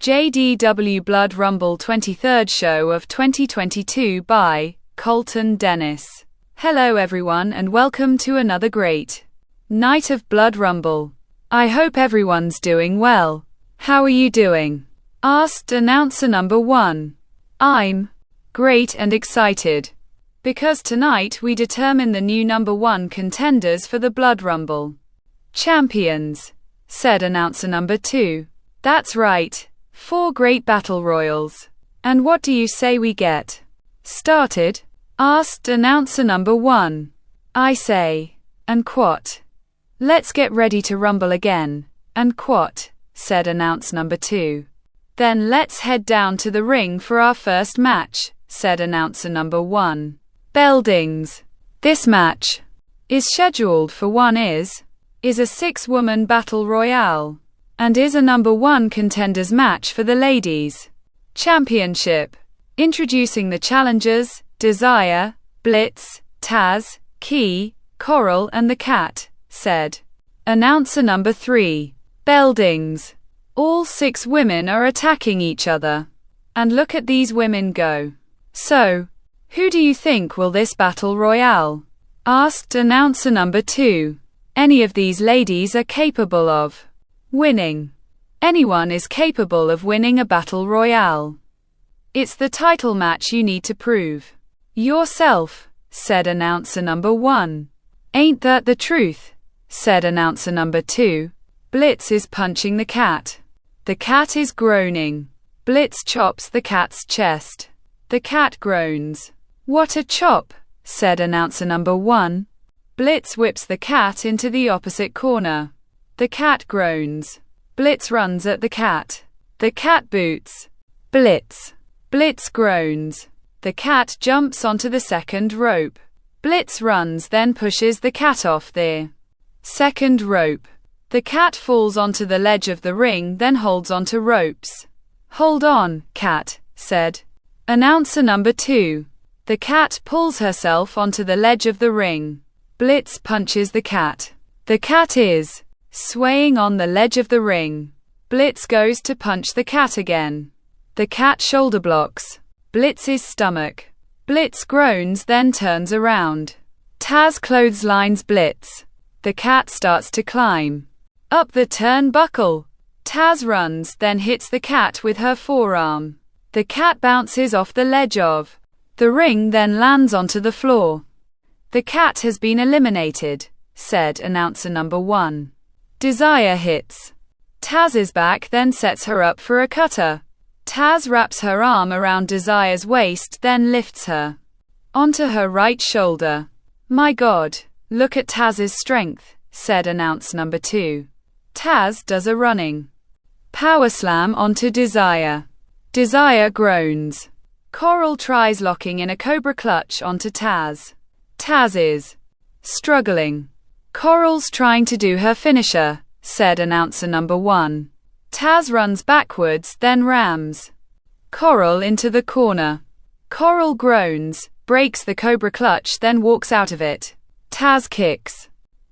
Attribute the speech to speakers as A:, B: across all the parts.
A: JDW Blood Rumble 23rd show of 2022 by Colton Dennis. Hello everyone and welcome to another great night of Blood Rumble. I hope everyone's doing well. How are you doing? Asked announcer number 1. I'm great and excited. Because tonight we determine the new number 1 contenders for the Blood Rumble. Champions, said announcer number 2. That's right. 4 great battle royals. And what do you say we get started? Asked announcer number 1. I say, and quat. Let's get ready to rumble again, and quat, said announcer number 2. Then let's head down to the ring for our first match, said announcer number 1. Beldings. This match is scheduled for is a 6-woman battle royale. And is a number 1 contenders match for the ladies championship. Introducing the challengers, Desire, Blitz, Taz, Key, Coral and the Cat, said announcer number 3. Beldings. All 6 women are attacking each other. And look at these women go. So, who do you think will this battle royale? Asked announcer number 2. Any of these ladies are capable of winning. Anyone is capable of winning a battle royale. It's the title match you need to prove yourself, said announcer number 1. Ain't that the truth? Said announcer number 2. Blitz is punching the cat. The cat is groaning. Blitz chops the cat's chest. The cat groans. What a chop, said announcer number 1. Blitz whips the cat into the opposite corner. The cat groans. Blitz runs at the cat. The cat boots Blitz. Blitz groans. The cat jumps onto the second rope. Blitz runs then pushes the cat off the second rope. The cat falls onto the ledge of the ring then holds onto ropes. Hold on, cat, said announcer number 2. The cat pulls herself onto the ledge of the ring. Blitz punches the cat. The cat is swaying on the ledge of the ring. Blitz goes to punch the cat again. The cat shoulder blocks Blitz's stomach. Blitz groans then turns around. Taz clotheslines Blitz. The cat starts to climb up the turnbuckle. Taz runs then hits the cat with her forearm. The cat bounces off the ledge of the ring then lands onto the floor. The cat has been eliminated, said announcer number 1. Desire hits Taz's back then sets her up for a cutter. Taz wraps her arm around Desire's waist then lifts her onto her right shoulder. My God, look at Taz's strength, said announcer number 2. Taz does a running power slam onto Desire. Desire groans. Coral tries locking in a cobra clutch onto Taz. Taz is struggling. Coral's trying to do her finisher, said announcer number 1. Taz runs backwards then rams Coral into the corner. Coral groans, breaks the cobra clutch then walks out of it. Taz kicks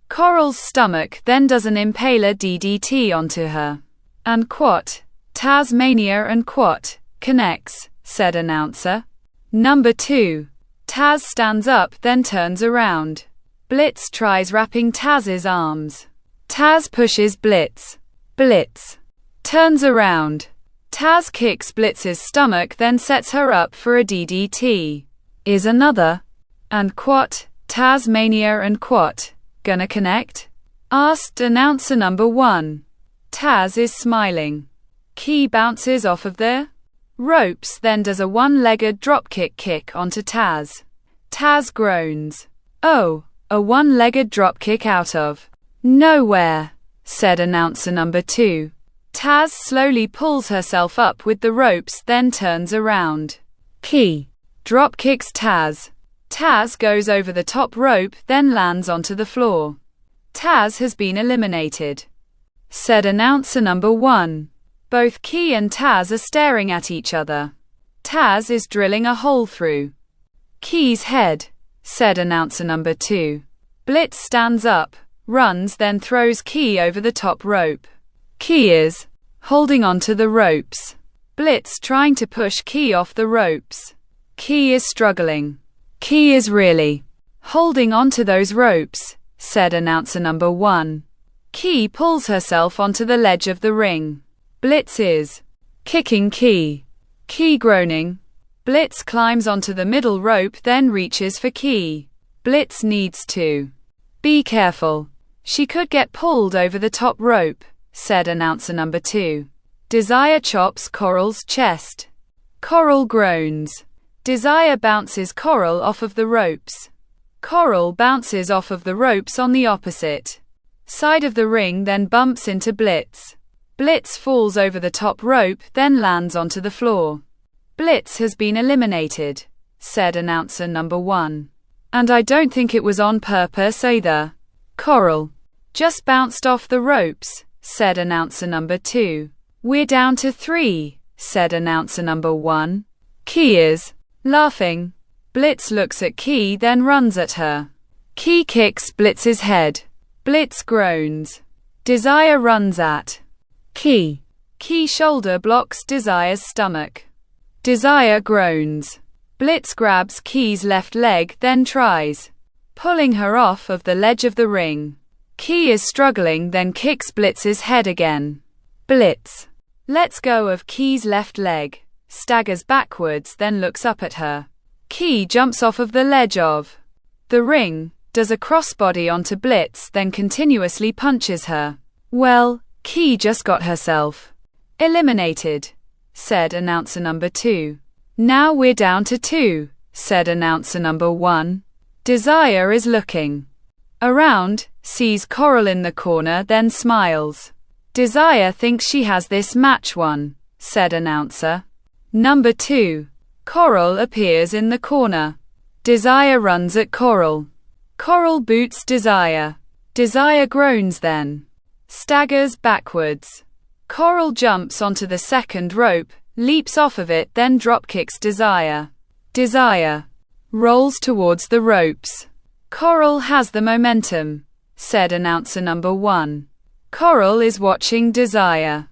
A: Coral's stomach then does an impaler DDT onto her. And quat. Taz mania and quat connects, said announcer number 2. Taz stands up then turns around. Blitz tries wrapping Taz's arms. Taz pushes Blitz. Blitz turns around. Taz kicks Blitz's stomach then sets her up for a DDT. Is another and quat. Taz mania and quat gonna connect? Asked announcer number 1. Taz is smiling. Key bounces off of the ropes then does a one-legged dropkick kick onto Taz. Taz groans. Oh, a one-legged dropkick out of nowhere, said announcer number 2. Taz slowly pulls herself up with the ropes then turns around. Key dropkicks Taz. Taz goes over the top rope then lands onto the floor. Taz has been eliminated, said announcer number 1. Both Key and Taz are staring at each other. Taz is drilling a hole through Key's head, said announcer number 2. Blitz stands up, runs then throws Key over the top rope. Key is holding onto the ropes. Blitz trying to push Key off the ropes. Key is struggling. Key is really holding onto those ropes, said announcer number 1. Key pulls herself onto the ledge of the ring. Blitz is kicking Key. Key groaning. Blitz climbs onto the middle rope, then reaches for Key. Blitz needs to be careful. She could get pulled over the top rope, said announcer number 2. Desire chops Coral's chest. Coral groans. Desire bounces Coral off of the ropes. Coral bounces off of the ropes on the opposite side of the ring, then bumps into Blitz. Blitz falls over the top rope, then lands onto the floor. Blitz has been eliminated, said announcer number 1. And I don't think it was on purpose either. Coral just bounced off the ropes, said announcer number 2. We're down to 3, said announcer number 1. Key is laughing. Blitz looks at Key, then runs at her. Key kicks Blitz's head. Blitz groans. Desire runs at Key. Key shoulder blocks Desire's stomach. Desire groans. Blitz grabs Key's left leg, then tries pulling her off of the ledge of the ring. Key is struggling, then kicks Blitz's head again. Blitz lets go of Key's left leg, staggers backwards, then looks up at her. Key jumps off of the ledge of the ring, does a crossbody onto Blitz, then continuously punches her. Well, Key just got herself eliminated, said announcer number 2. Now we're down to 2, said announcer number 1. Desire is looking around, sees Coral in the corner, then smiles. Desire thinks she has this match won, said announcer number 2. Coral appears in the corner. Desire runs at Coral. Coral boots Desire. Desire groans, then staggers backwards. Coral jumps onto the second rope, leaps off of it, then dropkicks Desire. Desire rolls towards the ropes. Coral has the momentum, said announcer number 1. Coral is watching Desire.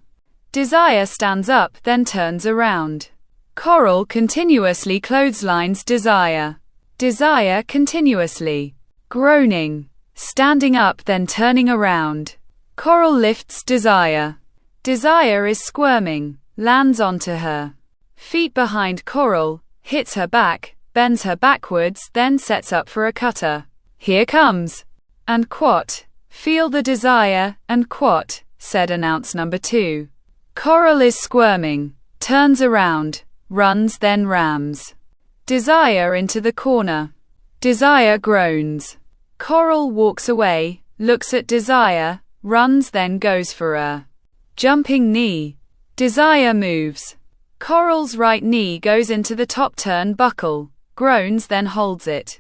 A: Desire stands up, then turns around. Coral continuously clotheslines Desire. Desire continuously groaning, standing up, then turning around. Coral lifts Desire. Desire is squirming, lands onto her feet behind Coral, hits her back, bends her backwards, then sets up for a cutter. Here comes. And quat. Feel the Desire, and quat, said announce number 2. Coral is squirming, turns around, runs, then rams Desire into the corner. Desire groans. Coral walks away, looks at Desire, runs, then goes for a jumping knee. Desire moves. Coral's right knee goes into the top turnbuckle, groans, then holds it.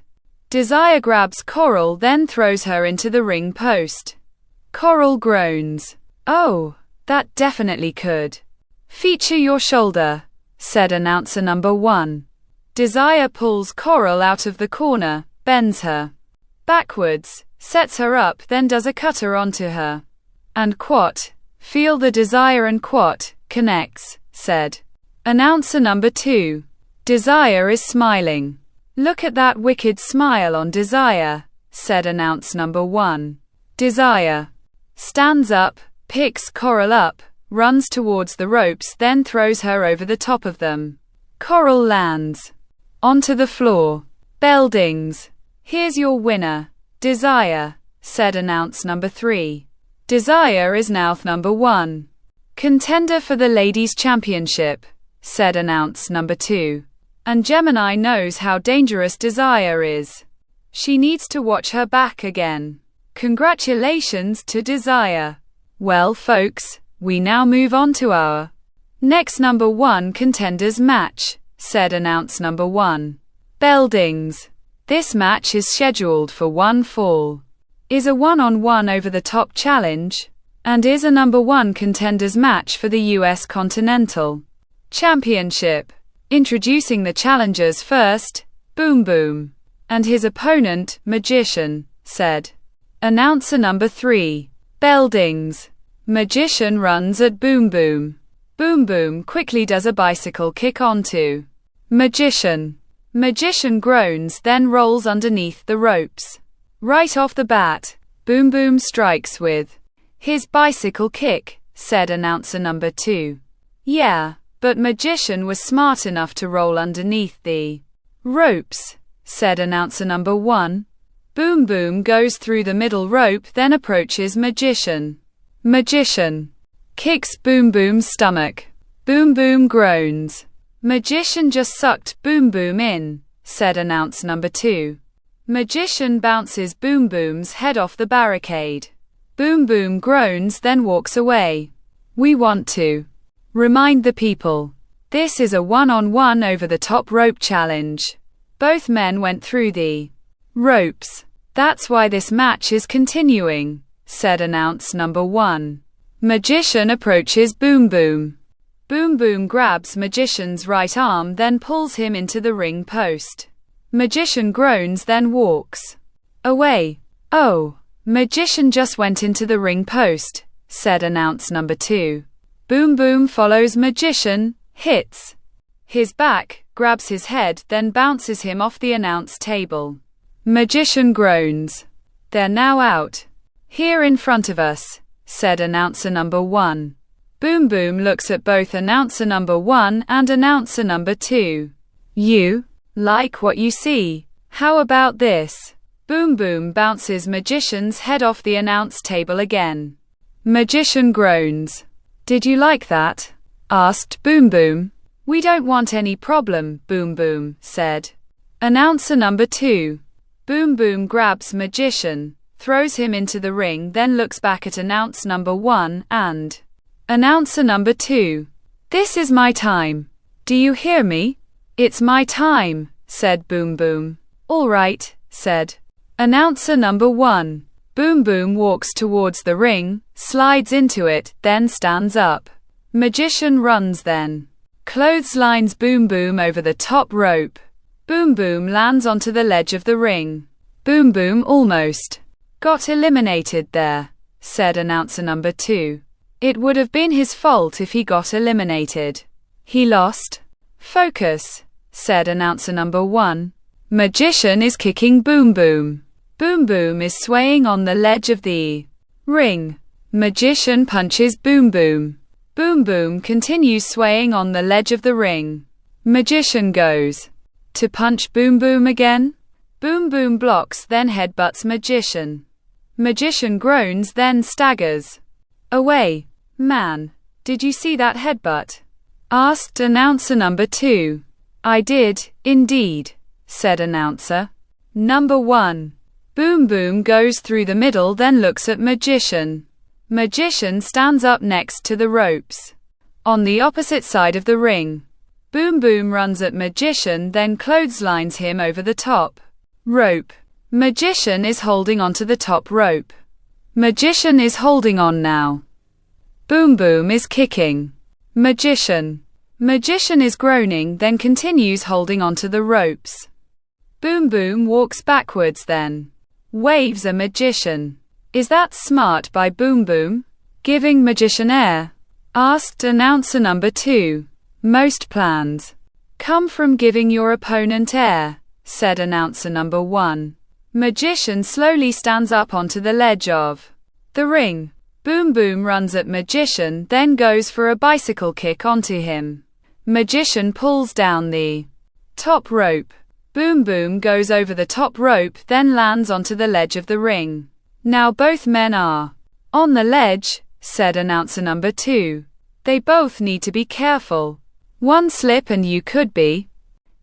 A: Desire grabs Coral, then throws her into the ring post. Coral groans. Oh, that definitely could feature your shoulder, said announcer number 1. Desire pulls Coral out of the corner, bends her backwards, sets her up, then does a cutter onto her. And quat. Feel the Desire, and quat connects, said announcer number 2. Desire is smiling. Look at that wicked smile on Desire, said announce number 1. Desire stands up, picks Coral up, runs towards the ropes, then throws her over the top of them. Coral lands onto the floor. Bell dings. Here's your winner, Desire, said announce number 3. Desire is now number 1 contender for the Ladies' Championship, said announce number 2. And Gemini knows how dangerous Desire is. She needs to watch her back again. Congratulations to Desire. Well, folks, we now move on to our next number 1 contenders match, said announce number 1. Bell dings. This match is scheduled for one fall. Is a one-on-one over-the-top challenge, and is a number 1 contenders match for the U.S. Continental Championship. Introducing the challengers first, Boom Boom, and his opponent, Magician, said announcer number 3. Bell dings. Magician runs at Boom Boom. Boom Boom quickly does a bicycle kick onto Magician. Magician groans, then rolls underneath the ropes. Right off the bat, Boom Boom strikes with his bicycle kick, said announcer number 2. Yeah, but Magician was smart enough to roll underneath the ropes, said announcer number 1. Boom Boom goes through the middle rope, then approaches Magician. Magician kicks Boom Boom's stomach. Boom Boom groans. Magician just sucked Boom Boom in, said announcer number 2. Magician bounces Boom Boom's head off the barricade. Boom Boom groans, then walks away. We want to remind the people, this is a one-on-one over-the-top rope challenge. Both men went through the ropes. That's why this match is continuing, said announcer number 1. Magician approaches Boom Boom. Boom Boom grabs Magician's right arm, then pulls him into the ring post. Magician groans, then walks away. Oh, Magician just went into the ring post, said announcer number 2. Boom Boom follows Magician, hits his back, grabs his head, then bounces him off the announce table. Magician groans. They're now out here in front of us, said announcer number 1. Boom Boom looks at both announcer number 1 and announcer number 2. You like what you see? How about this? Boom Boom bounces Magician's head off the announce table again. Magician groans. Did you like that? Asked Boom Boom. We don't want any problem, Boom Boom said. Announcer number 2. Boom Boom grabs Magician, throws him into the ring, then looks back at announcer number 1 and announcer number 2. This is my time. Do you hear me? It's my time, said Boom Boom. All right, said announcer number 1. Boom Boom walks towards the ring, slides into it, then stands up. Magician runs, then clotheslines Boom Boom over the top rope. Boom Boom lands onto the ledge of the ring. Boom Boom almost got eliminated there, said announcer number 2. It would have been his fault if he got eliminated. He lost focus, said announcer number 1. Magician is kicking Boom Boom. Boom Boom is swaying on the ledge of the ring. Magician punches Boom Boom. Boom Boom continues swaying on the ledge of the ring. Magician goes to punch Boom Boom again. Boom Boom blocks, then headbutts Magician. Magician groans, then staggers away. Man, did you see that headbutt? Asked announcer number 2. I did, indeed, said announcer number 1. Boom Boom goes through the middle, then looks at Magician. Magician stands up next to the ropes on the opposite side of the ring. Boom Boom runs at Magician, then clotheslines him over the top rope. Magician is holding onto the top rope. Magician is holding on now. Boom Boom is kicking Magician. Magician is groaning, then continues holding onto the ropes. Boom Boom walks backwards, then waves a Magician. Is that smart by Boom Boom? Giving Magician air? Asked announcer number 2. Most plans come from giving your opponent air, said announcer number 1. Magician slowly stands up onto the ledge of the ring. Boom Boom runs at Magician, then goes for a bicycle kick onto him. Magician pulls down the top rope. Boom Boom goes over the top rope, then lands onto the ledge of the ring. Now both men are on the ledge, said announcer number 2. They both need to be careful. One slip and you could be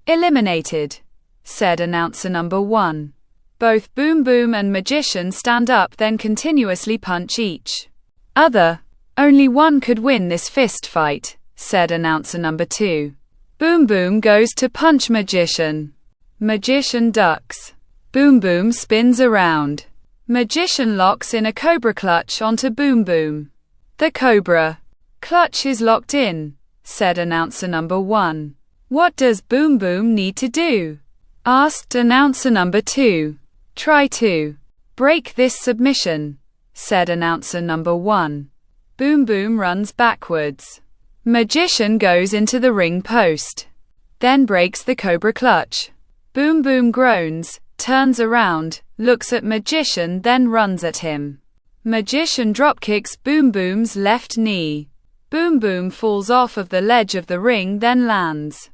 A: eliminated, said announcer number 1. Both Boom Boom and Magician stand up, then continuously punch each other. Only one could win this fist fight, said announcer number 2. Boom Boom goes to punch Magician. Magician ducks. Boom Boom spins around. Magician locks in a cobra clutch onto Boom Boom. The cobra clutch is locked in, said announcer number 1. What does Boom Boom need to do? Asked announcer number 2. Try to break this submission, said announcer number 1. Boom Boom runs backwards. Magician goes into the ring post, then breaks the cobra clutch. Boom Boom groans, turns around, looks at Magician, then runs at him. Magician dropkicks Boom Boom's left knee. Boom Boom falls off of the ledge of the ring, then lands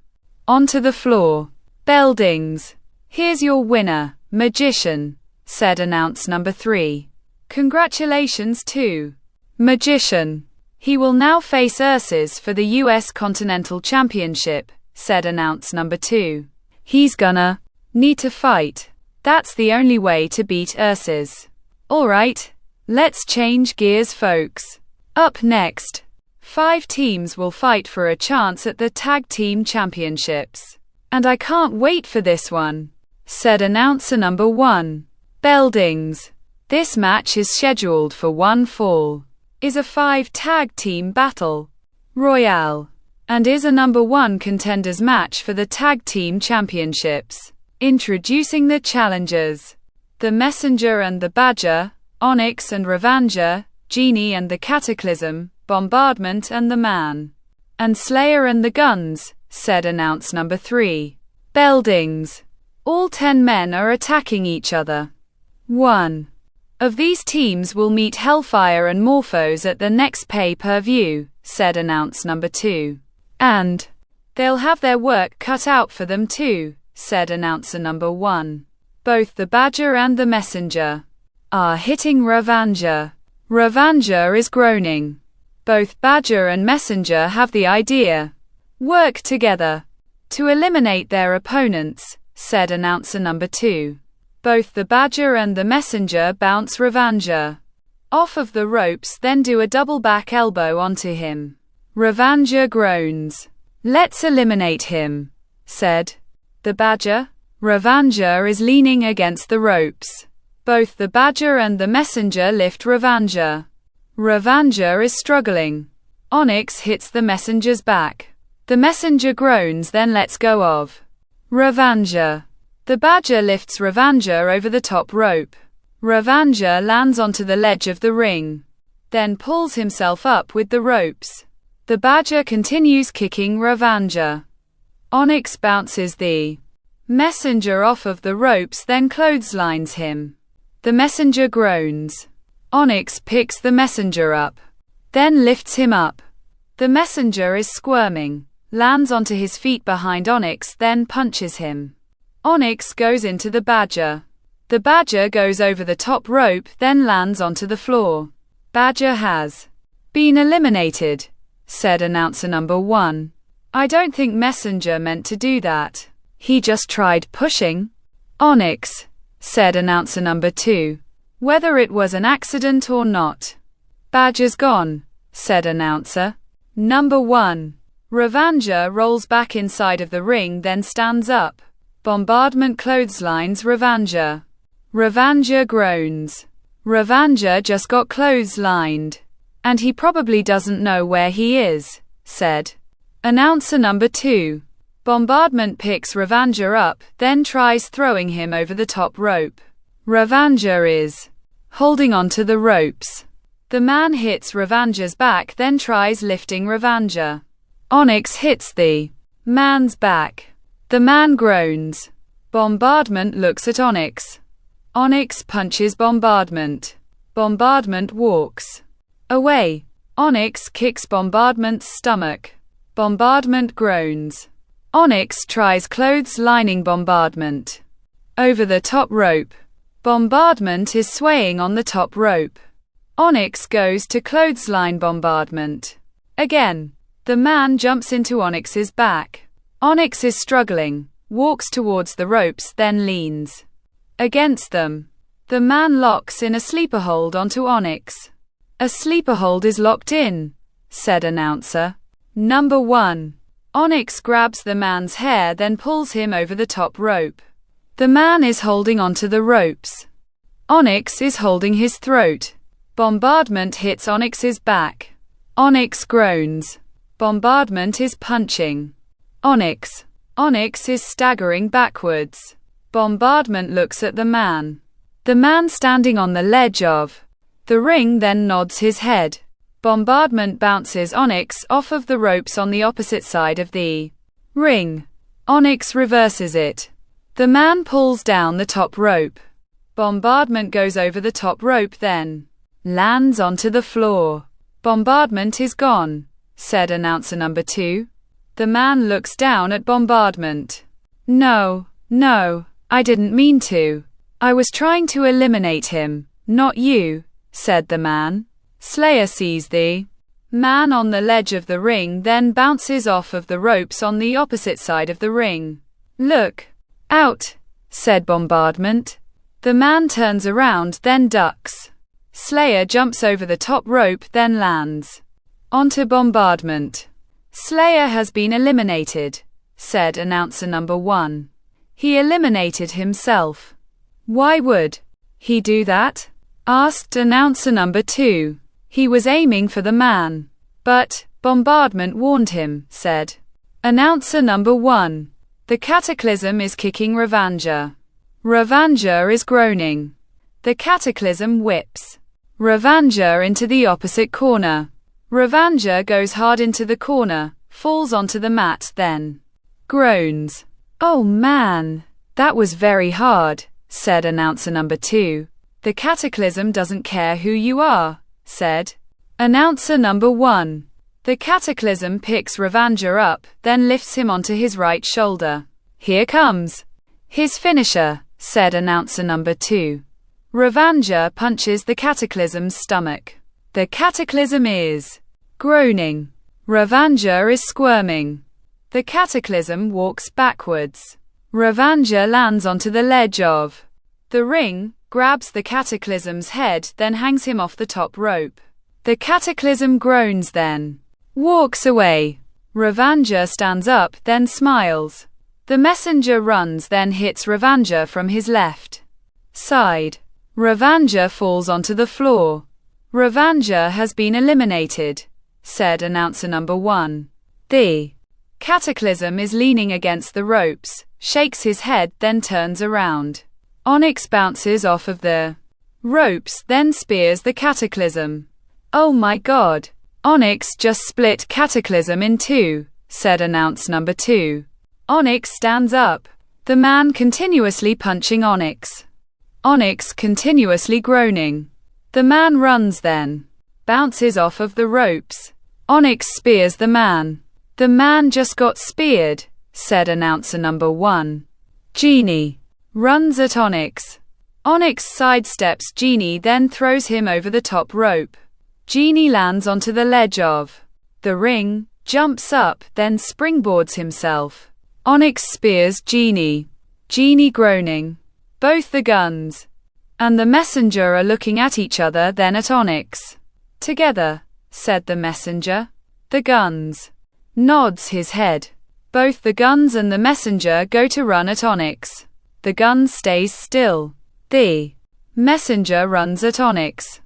A: onto the floor. Bell dings. "Here's your winner, Magician," said announce number 3. "Congratulations to Magician. He will now face Ursus for the US Continental Championship," said announce number 2. "He's gonna need to fight. That's the only way to beat Ursus." Alright, let's change gears, folks. Up next, 5 teams will fight for a chance at the Tag Team Championships. "And I can't wait for this one," said announcer number 1. Bell dings. This match is scheduled for one fall, is a 5 tag team battle royale, and is a number 1 contenders match for the Tag Team Championships. Introducing the challengers: the Messenger and the Badger, Onyx and Revanger, Genie and the Cataclysm, Bombardment and the Man, and Slayer and the Guns, said announce number 3. Bell dings. All 10 men are attacking each other. 1 of these teams will meet Hellfire and Morphos at the next pay-per-view, said announce number 2. And they'll have their work cut out for them too, said announcer number 1. Both the Badger and the Messenger are hitting Revanger. Revanger is groaning. Both Badger and Messenger have the idea. Work together to eliminate their opponents, said announcer number 2. Both the Badger and the Messenger bounce Revanger off of the ropes, then do a double back elbow onto him. Revanger groans. "Let's eliminate him," said the Badger. Revanger is leaning against the ropes. Both the Badger and the Messenger lift Revanger. Revanger is struggling. Onyx hits the Messenger's back. The Messenger groans, then lets go of Revanger. The Badger lifts Revanger over the top rope. Revanger lands onto the ledge of the ring, then pulls himself up with the ropes. The Badger continues kicking Revanger. Onyx bounces the Messenger off of the ropes, then clotheslines him. The Messenger groans. Onyx picks the Messenger up, then lifts him up. The Messenger is squirming, lands onto his feet behind Onyx, then punches him. Onyx goes into the Badger. The Badger goes over the top rope, then lands onto the floor. Badger has been eliminated, said announcer number 1. I don't think Messenger meant to do that. He just tried pushing Onyx, said announcer number 2. Whether it was an accident or not. Badger's gone, said announcer number 1. Revanger rolls back inside of the ring, then stands up. Bombardment clotheslines Revanger. Revanger groans. Revanger just got clotheslined, and he probably doesn't know where he is, said announcer number 2. Bombardment picks Revanger up, then tries throwing him over the top rope. Revanger is holding onto the ropes. The man hits Revanger's back, then tries lifting Revanger. Onyx hits the man's back. The man groans. Bombardment looks at Onyx. Onyx punches Bombardment. Bombardment walks away. Onyx kicks Bombardment's stomach. Bombardment groans. Onyx tries clotheslining Bombardment over the top rope. Bombardment is swaying on the top rope. Onyx goes to clothesline Bombardment. Again, the man jumps into Onyx's back. Onyx is struggling, walks towards the ropes, then leans against them. The man locks in a sleeper hold onto Onyx. A sleeper hold is locked in, said announcer number 1. Onyx grabs the man's hair, then pulls him over the top rope. The man is holding onto the ropes. Onyx is holding his throat. Bombardment hits Onyx's back. Onyx groans. Bombardment is punching Onyx. Onyx is staggering backwards. Bombardment looks at the man. The man standing on the ledge of the ring then nods his head. Bombardment bounces Onyx off of the ropes on the opposite side of the ring. Onyx reverses it. The man pulls down the top rope. Bombardment goes over the top rope, then lands onto the floor. Bombardment is gone, said announcer number 2. The man looks down at Bombardment. No, I didn't mean to. I was trying to eliminate him, not you, said the man. Slayer sees the man on the ledge of the ring, then bounces off of the ropes on the opposite side of the ring. Look out, said Bombardment. The man turns around, then ducks. Slayer jumps over the top rope, then lands onto Bombardment. Slayer has been eliminated, said announcer number 1. He eliminated himself. Why would he do that? Asked announcer number 2. He was aiming for the man. But Bombardment warned him, said announcer number 1. The Cataclysm is kicking Ravanger. Ravanger is groaning. The Cataclysm whips Ravanger into the opposite corner. Ravanger goes hard into the corner, falls onto the mat, then groans. Oh man, that was very hard, said announcer number 2. The Cataclysm doesn't care who you are, said announcer number 1. The Cataclysm picks Ravanger up, then lifts him onto his right shoulder. Here comes his finisher, said announcer number 2. Ravanger punches the Cataclysm's stomach. The Cataclysm is groaning. Ravanger is squirming. The Cataclysm walks backwards. Ravanger lands onto the ledge of the ring, grabs the Cataclysm's head, then hangs him off the top rope. The Cataclysm groans, then walks away. Ravanger stands up, then smiles. The messenger runs, then hits Ravanger from his left side. Ravanger falls onto the floor. Ravanger has been eliminated, said announcer number 1. The Cataclysm is leaning against the ropes, shakes his head, then turns around. Onyx bounces off of the ropes, then spears the Cataclysm. Oh my god. Onyx just split Cataclysm in two, said announcer number 2. Onyx stands up. The man continuously punching Onyx. Onyx continuously groaning. The man runs, then bounces off of the ropes. Onyx spears the man. The man just got speared, said announcer number 1. Genie runs at Onyx. Onyx sidesteps Genie, then throws him over the top rope. Genie lands onto the ledge of the ring, jumps up, then springboards himself. Onyx spears Genie. Genie groaning. Both the guns and the messenger are looking at each other, then at Onyx. Together, said the messenger. The guns nods his head. Both the guns and the messenger go to run at Onyx. The gun stays still. The messenger runs at Onyx.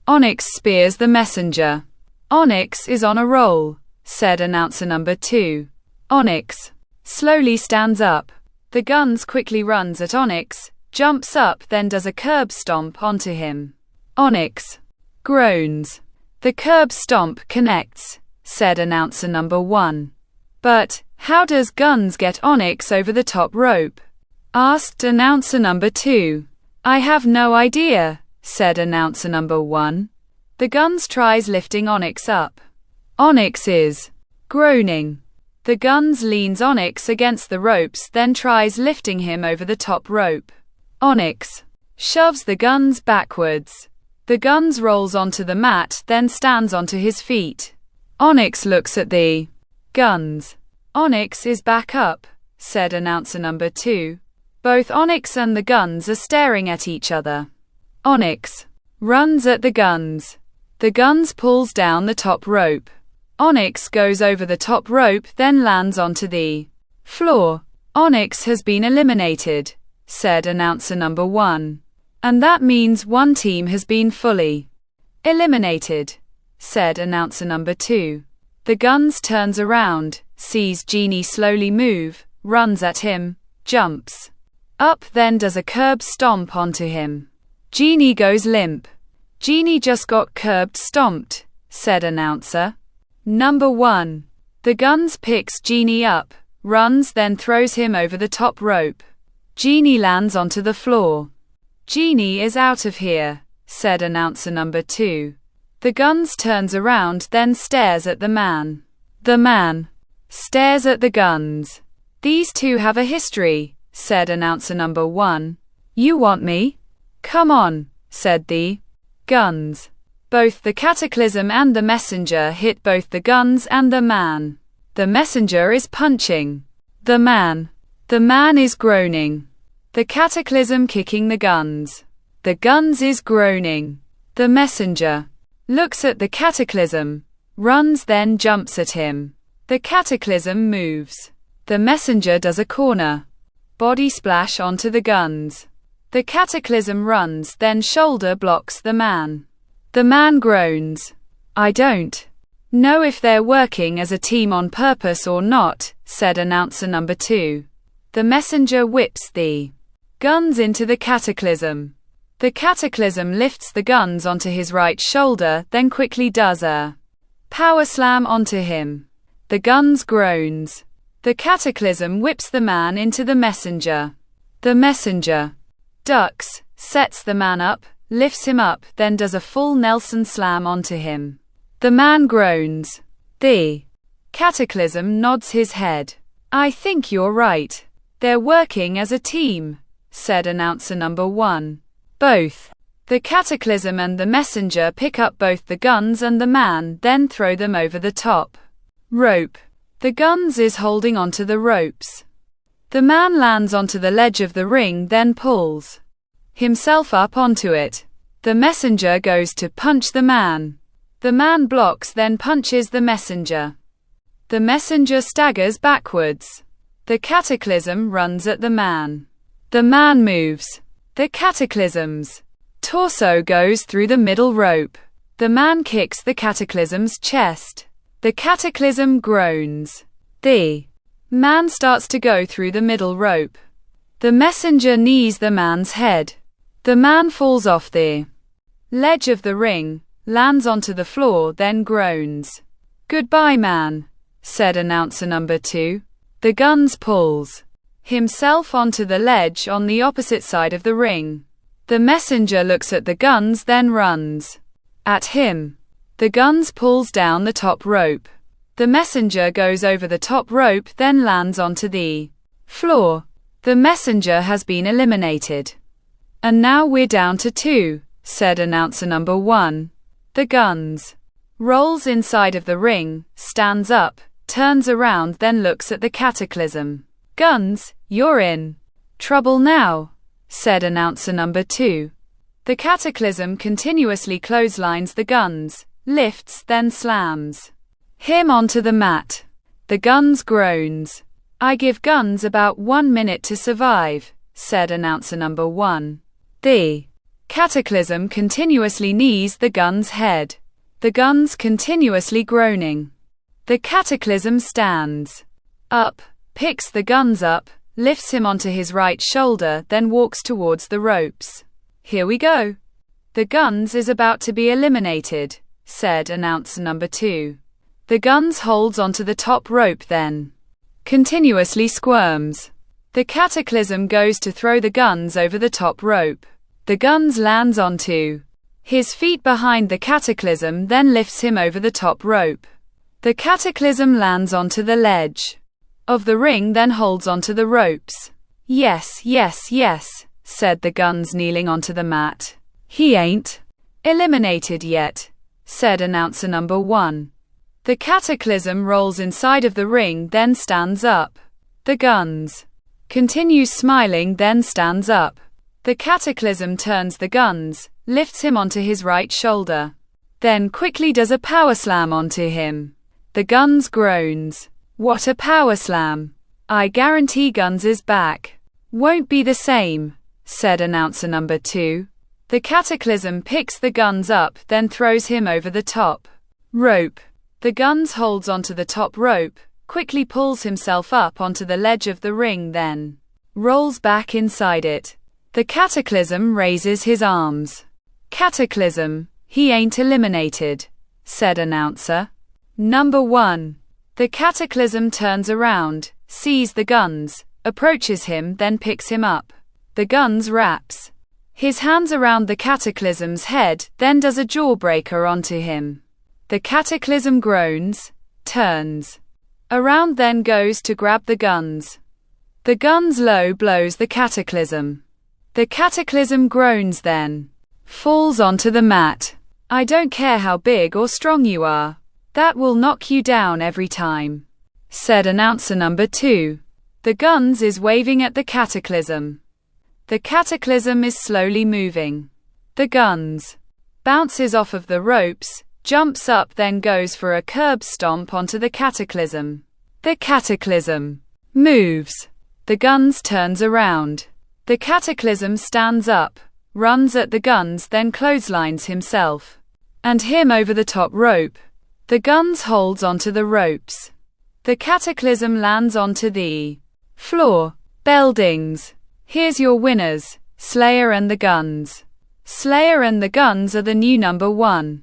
A: Onyx spears the messenger. Onyx is on a roll, said announcer number 2. Onyx slowly stands up. The guns quickly runs at Onyx, jumps up, then does a curb stomp onto him. Onyx groans. The curb stomp connects, said announcer number 1. But how does guns get Onyx over the top rope? Asked announcer number 2. I have no idea, said announcer number 1. The guns tries lifting Onyx up. Onyx is groaning. The guns leans Onyx against the ropes, then tries lifting him over the top rope. Onyx shoves the guns backwards. The guns rolls onto the mat, then stands onto his feet. Onyx looks at the guns. Onyx is back up, said announcer number 2. Both Onyx and the guns are staring at each other. Onyx runs at the guns. The guns pulls down the top rope. Onyx goes over the top rope, then lands onto the floor. Onyx has been eliminated, said announcer number 1. And that means one team has been fully eliminated, said announcer number 2. The guns turns around, sees Genie slowly move, runs at him, jumps up, then does a curb stomp onto him. Genie goes limp. Genie just got curb stomped, said announcer. Number 1. The Guns picks Genie up, runs, then throws him over the top rope. Genie lands onto the floor. Genie is out of here, said announcer number 2. The Guns turns around, then stares at the man. The man stares at the Guns. These two have a history, said announcer number 1. You want me? Come on, said the Guns. Both the Cataclysm and the Messenger hit both the Guns and the man. The Messenger is punching the man. The man is groaning. The Cataclysm kicking the Guns. The Guns is groaning. The Messenger looks at the Cataclysm, runs, then jumps at him. The Cataclysm moves. The Messenger does a corner body splash onto the Guns. The Cataclysm runs, then shoulder blocks the man. The man groans. I don't know if they're working as a team on purpose or not, said announcer number 2. The Messenger whips the Guns into the Cataclysm. The Cataclysm lifts the Guns onto his right shoulder, then quickly does a power slam onto him. The Guns groans. The Cataclysm whips the man into the Messenger. The Messenger ducks, sets the man up, lifts him up, then does a full Nelson slam onto him. The man groans. The Cataclysm nods his head. I think you're right. They're working as a team, said announcer number 1. Both the Cataclysm and the Messenger pick up both the Guns and the man, then throw them over the top rope. The Guns is holding onto the ropes. The man lands onto the ledge of the ring, then pulls himself up onto it. The Messenger goes to punch the man. The man blocks, then punches the Messenger. The Messenger staggers backwards. The Cataclysm runs at the man. The man moves. The Cataclysm's torso goes through the middle rope. The man kicks the Cataclysm's chest. The Cataclysm groans. The man starts to go through the middle rope. The Messenger knees the man's head. The man falls off the ledge of the ring, lands onto the floor, then groans. Goodbye, man, said announcer number 2. The Guns pulls himself onto the ledge on the opposite side of the ring. The Messenger looks at the Guns, then runs at him. The Guns pulls down the top rope. The Messenger goes over the top rope, then lands onto the floor. The Messenger has been eliminated. And now we're down to 2, said announcer number 1. The Guns rolls inside of the ring, stands up, turns around, then looks at the Cataclysm. Guns, you're in trouble now, said announcer number 2. The Cataclysm continuously clotheslines the Guns, lifts, then slams him onto the mat. The Guns groans. I give Guns about 1 minute to survive, said announcer number 1. The Cataclysm continuously knees the Guns' head. The Guns continuously groaning. The Cataclysm stands up, picks the Guns up, lifts him onto his right shoulder, then walks towards the ropes. Here we go. The Guns is about to be eliminated, said announcer number 2. The Guns holds onto the top rope, then continuously squirms. The Cataclysm goes to throw the Guns over the top rope. The Guns lands onto his feet behind the Cataclysm, then lifts him over the top rope. The Cataclysm lands onto the ledge of the ring, then holds onto the ropes. Yes, yes, yes, said the Guns, kneeling onto the mat. He ain't eliminated yet, said announcer number 1. The Cataclysm rolls inside of the ring, then stands up. The Guns continues smiling, then stands up. The Cataclysm turns the Guns, lifts him onto his right shoulder, then quickly does a power slam onto him. The Guns groans. What a power slam. I guarantee Guns is back. Won't be the same, said announcer number 2. The Cataclysm picks the Guns up, then throws him over the top rope. The Guns holds onto the top rope, quickly pulls himself up onto the ledge of the ring, then rolls back inside it. The Cataclysm raises his arms. Cataclysm, he ain't eliminated, said announcer. Number 1. The Cataclysm turns around, sees the guns, approaches him, then picks him up. The guns wraps his hands around the Cataclysm's head, then does a jawbreaker onto him. The Cataclysm groans, turns around, then goes to grab the guns. The guns low blows the Cataclysm. The Cataclysm groans, then falls onto the mat. I don't care how big or strong you are. That will knock you down every time, said announcer number 2. The guns is waving at the Cataclysm. The Cataclysm is slowly moving. The guns bounces off of the ropes, jumps up, then goes for a curb stomp onto the Cataclysm. The Cataclysm moves. The guns turns around. The Cataclysm stands up, runs at the guns, then clotheslines himself and him over the top rope. The guns holds onto the ropes. The Cataclysm lands onto the floor. Beldings. Here's your winners, Slayer and the Guns. Slayer and the Guns are the new number 1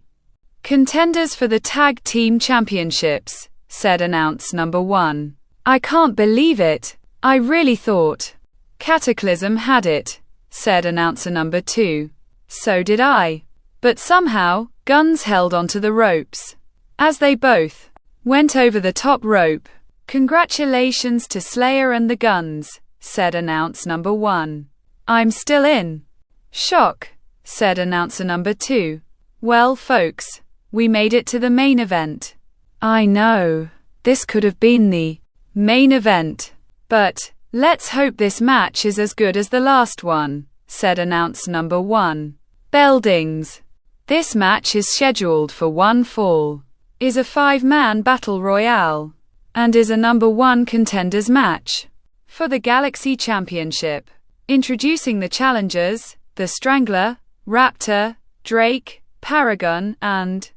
A: contenders for the Tag Team Championships, said announce number 1. I can't believe it. I really thought Cataclysm had it, said announcer number 2. So did I. But somehow, Guns held onto the ropes as they both went over the top rope. Congratulations to Slayer and the Guns, said announce number 1. I'm still in shock, said announcer number 2. Well, folks, we made it to the main event. I know, this could have been the main event, but let's hope this match is as good as the last one, said announce number 1. Beldings. This match is scheduled for one fall, is a 5-man battle royale, and is a number 1 contenders match for the Galaxy Championship. Introducing the challengers, the Strangler, Raptor, Drake, Paragon, and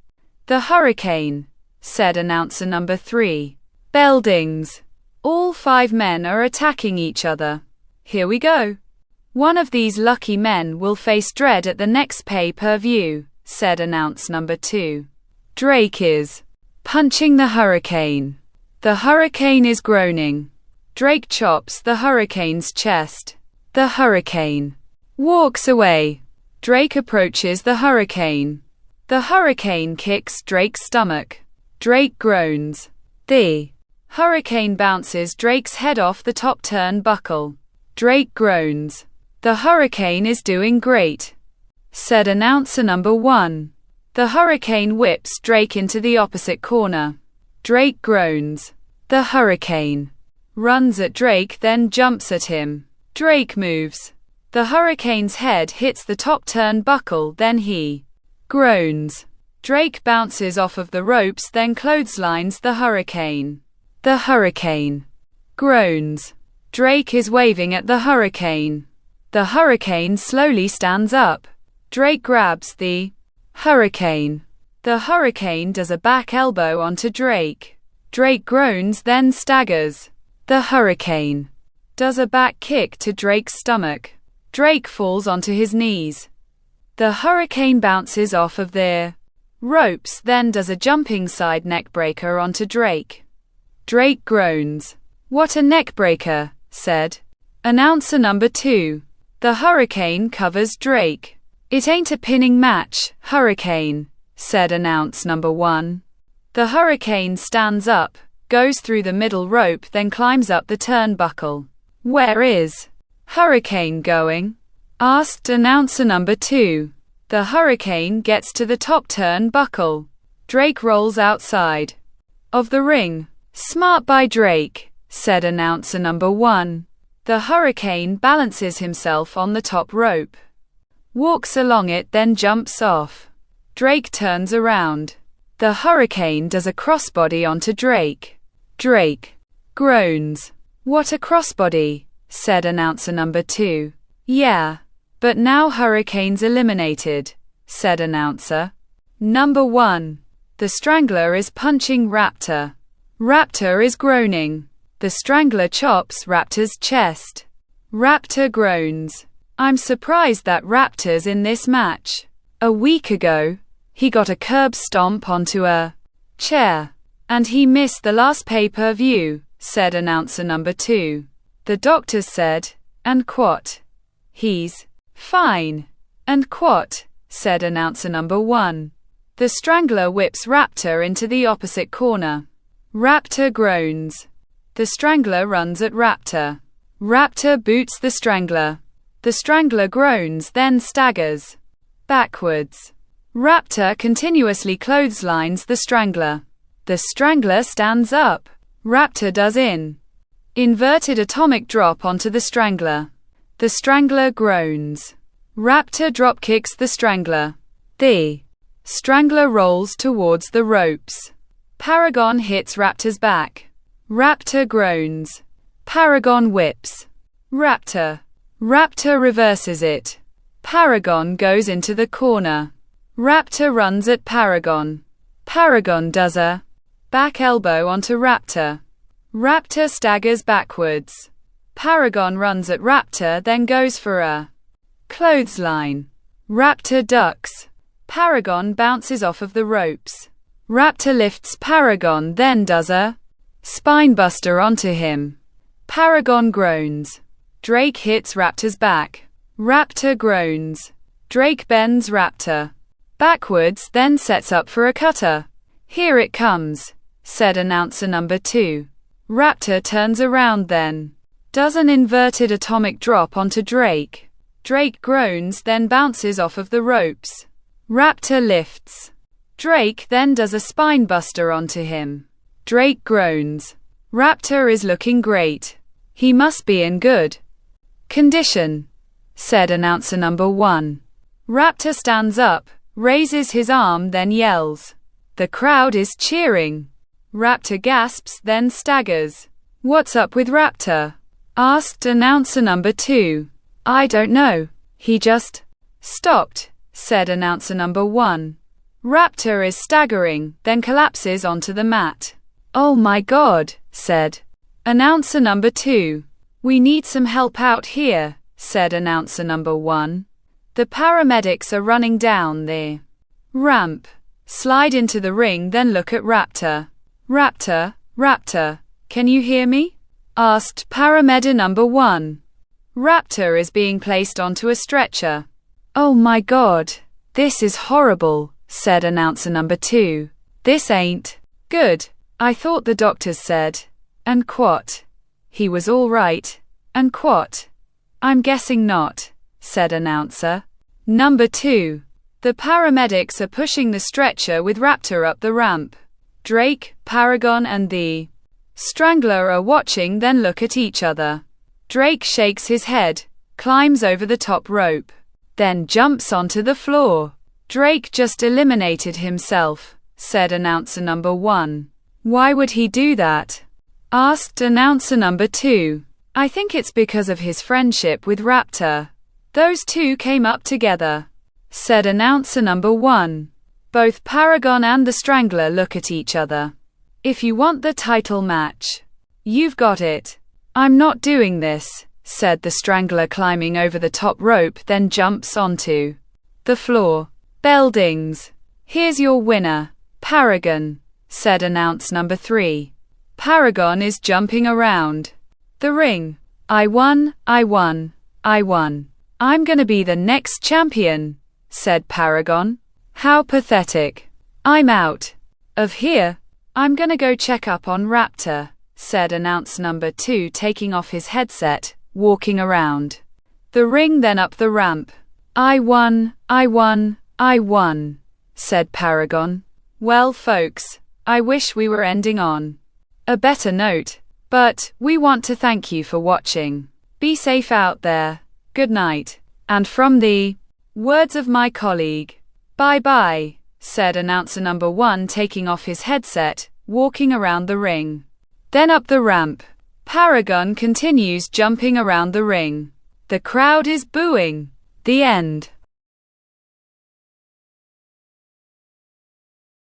A: the Hurricane, said announcer number 3. Beldings. All 5 men are attacking each other. Here we go. One of these lucky men will face Dread at the next pay-per-view, said announce number 2. Drake is punching the Hurricane. The Hurricane is groaning. Drake chops the Hurricane's chest. The Hurricane walks away. Drake approaches the Hurricane. The Hurricane kicks Drake's stomach. Drake groans. The Hurricane bounces Drake's head off the top turnbuckle. Drake groans. The Hurricane is doing great, said announcer number 1. The Hurricane whips Drake into the opposite corner. Drake groans. The Hurricane runs at Drake, then jumps at him. Drake moves. The Hurricane's head hits the top turnbuckle, then he groans. Drake bounces off of the ropes, then clotheslines the Hurricane. The Hurricane groans. Drake is waving at the Hurricane. The Hurricane slowly stands up. Drake grabs the Hurricane. The Hurricane does a back elbow onto Drake. Drake groans, then staggers. The Hurricane does a back kick to Drake's stomach. Drake falls onto his knees. The Hurricane bounces off of the ropes, then does a jumping side neckbreaker onto Drake. Drake groans. What a neckbreaker, said announcer number 2. The Hurricane covers Drake. It ain't a pinning match, Hurricane, said announce number 1. The Hurricane stands up, goes through the middle rope, then climbs up the turnbuckle. Where is Hurricane going? Asked announcer number 2. The Hurricane gets to the top turnbuckle. Drake rolls outside of the ring. Smart by Drake, said announcer number 1. The Hurricane balances himself on the top rope, walks along it, then jumps off. Drake turns around. The Hurricane does a crossbody onto Drake. Drake groans. What a crossbody, said announcer number 2. Yeah, but now Hurricane's eliminated, said announcer number 1. The Strangler is punching Raptor. Raptor is groaning. The Strangler chops Raptor's chest. Raptor groans. I'm surprised that Raptor's in this match. A week ago, He got a curb stomp onto a chair. And he missed the last pay-per-view, said announcer number 2. The doctors said, and quat. He's fine. And quat, said announcer number 1. The Strangler whips Raptor into the opposite corner. Raptor groans. The Strangler runs at Raptor. Raptor boots the Strangler. The Strangler groans, then staggers backwards. Raptor continuously clotheslines the Strangler. The Strangler stands up. Raptor does inverted atomic drop onto the Strangler. The Strangler groans. Raptor dropkicks the Strangler. The Strangler rolls towards the ropes. Paragon hits Raptor's back. Raptor groans. Paragon whips Raptor. Raptor reverses it. Paragon goes into the corner. Raptor runs at Paragon. Paragon does a back elbow onto Raptor. Raptor staggers backwards. Paragon runs at Raptor, then goes for a clothesline. Raptor ducks. Paragon bounces off of the ropes. Raptor lifts Paragon, then does a spinebuster onto him. Paragon groans. Drake hits Raptor's back. Raptor groans. Drake bends Raptor backwards, then sets up for a cutter. Here it comes, said announcer number 2. Raptor turns around, then does an inverted atomic drop onto Drake. Drake groans, then bounces off of the ropes. Raptor lifts Drake, then does a spinebuster onto him. Drake groans. Raptor is looking great. He must be in good condition, said announcer number 1. Raptor stands up, raises his arm, then yells. The crowd is cheering. Raptor gasps, then staggers. What's up with Raptor? Asked announcer number 2. I don't know. He just stopped, said announcer number 1. Raptor is staggering, then collapses onto the mat. Oh my God, said announcer number 2. We need some help out here, said announcer number 1. The paramedics are running down the ramp. Slide into the ring, then look at Raptor. Raptor, can you hear me? Asked paramedic number 1. Raptor is being placed onto a stretcher. Oh my God, this is horrible, said announcer number 2. This ain't good. I thought the doctors said, and quat. He was all right, and quat. I'm guessing not, said announcer number 2. The paramedics are pushing the stretcher with Raptor up the ramp. Drake, Paragon, and the Strangler are watching, then look at each other. Drake shakes his head, climbs over the top rope, then jumps onto the floor. Drake just eliminated himself, said announcer number 1. Why would he do that? Asked announcer number 2. I think it's because of his friendship with Raptor. Those two came up together, said announcer number 1. Both Paragon and the Strangler look at each other. If you want the title match, you've got it. I'm not doing this, said the Strangler, climbing over the top rope, then jumps onto the floor. Bell dings. Here's your winner, Paragon, said announcer number 3. Paragon is jumping around the ring. I won. I'm gonna be the next champion, said Paragon. How pathetic. I'm out of here. I'm gonna go check up on Raptor, said announcer number 2, taking off his headset, walking around the ring, then up the ramp. I won, said Paragon. Well, folks, I wish we were ending on a better note, but we want to thank you for watching. Be safe out there. Good night. And from the words of my colleague, bye-bye, said announcer number 1, taking off his headset, walking around the ring. Then up the ramp. Paragon continues jumping around the ring. The crowd is booing. The end.